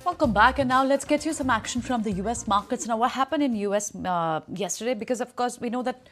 Welcome back, and now let's get you some action from the US markets. Now, what happened in US yesterday? Because of course we know that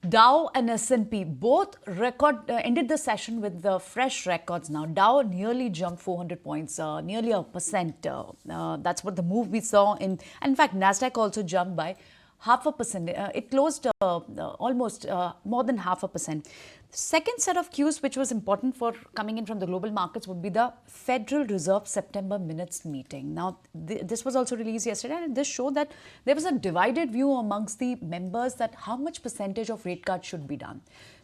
Dow and S&P both ended the session with the fresh records. Now Dow nearly jumped 400 points, nearly 1%. That's what the move we saw in fact Nasdaq also jumped by 0.5%. It closed almost more than 0.5%. Second set of cues which was important for coming in from the global markets would be the Federal Reserve September minutes meeting. Now, this was also released yesterday, and this showed that there was a divided view amongst the members that how much percentage of rate cut should be done.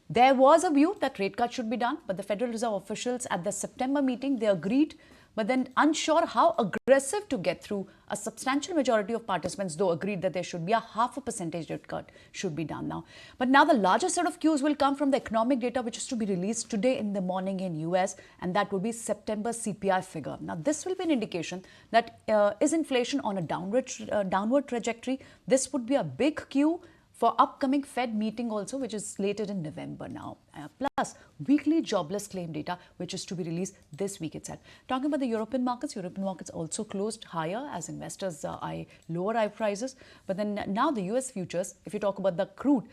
There was a view that rate cut should be done, but the Federal Reserve officials at the September meeting, they agreed, but then unsure how aggressive to get through. A substantial majority of participants, though, agreed that there should be a 0.5% rate cut should be done now. But now the larger set of cues will come from the economic data, which is to be released today in the morning in US, and that will be September CPI figure. Now, this will be an indication that is inflation on a downward trajectory. This would be a big cue for upcoming Fed meeting also, which is slated in November now. Plus, weekly jobless claim data, which is to be released this week itself. Talking about the European markets also closed higher as investors eye lower oil prices. But then now the US futures, if you talk about the crude,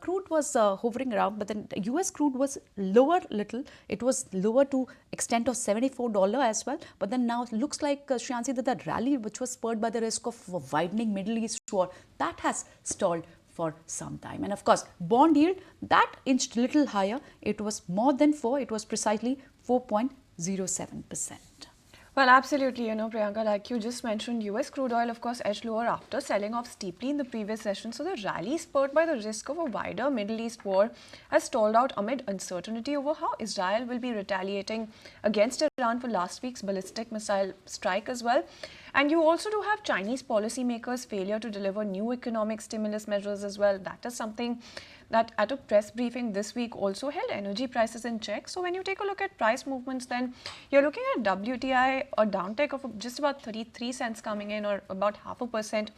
crude was hovering around, but then the US crude was lower little. It was lower to extent of $74 as well. But then now it looks like, Shriyansi, that rally, which was spurred by the risk of a widening Middle East war, that has stalled for some time. And of course, bond yield, that inched little higher. It was more than 4. It was precisely 4.07%. Well, absolutely. Priyanka, like you just mentioned, US crude oil, of course, edged lower after selling off steeply in the previous session. So the rally spurred by the risk of a wider Middle East war has stalled out amid uncertainty over how Israel will be retaliating against Iran for last week's ballistic missile strike as well. And you also do have Chinese policymakers' failure to deliver new economic stimulus measures as well. That is something that at a press briefing this week also held energy prices in check. So when you take a look at price movements, then you're looking at WTI, a downtake of just about 33 cents coming in, or about 0.5%.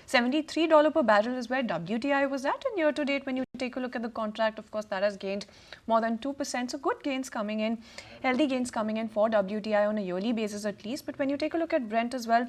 $73 per barrel is where WTI was at, and year to date, when you take a look at the contract, of course, that has gained more than 2%. So good gains coming in, healthy gains coming in for WTI on a yearly basis at least. But when you take a look at Brent as well,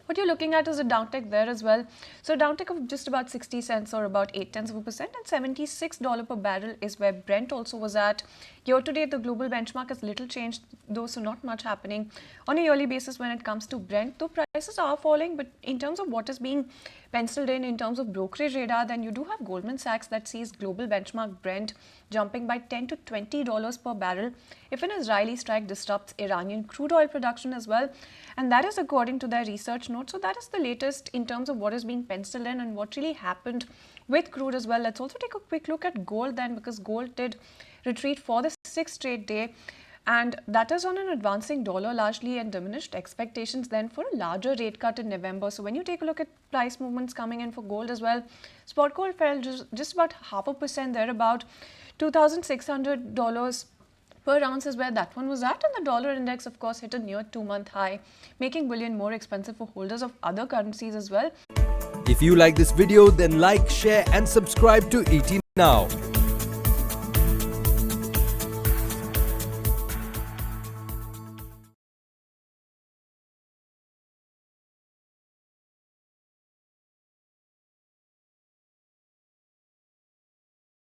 what you're looking at is a downtake there as well. So a downtake of just about 60 cents, or about 0.8%, and $76 per barrel is where Brent also was at. Year to date, the global benchmark has little changed, though, so not much happening on a yearly basis when it comes to Brent. Though prices are falling, but in terms of what is being penciled in terms of brokerage radar, then you do have Goldman Sachs that sees global benchmark Brent jumping by $10 to $20 per barrel if an Israeli strike disrupts Iranian crude oil production as well. And that is according to their research note. So that is the latest in terms of what is being penciled in and what really happened with crude as well. Let's also take a quick look at gold then, because gold did retreat for the 6th straight day. And that is on an advancing dollar largely, and diminished expectations then for a larger rate cut in November. So when you take a look at price movements coming in for gold as well, spot gold fell just about 0.5% there, about $2,600 per ounce is where that one was at. And the dollar index, of course, hit a near 2-month high, making bullion more expensive for holders of other currencies as well. If you like this video, then like, share and subscribe to ET Now.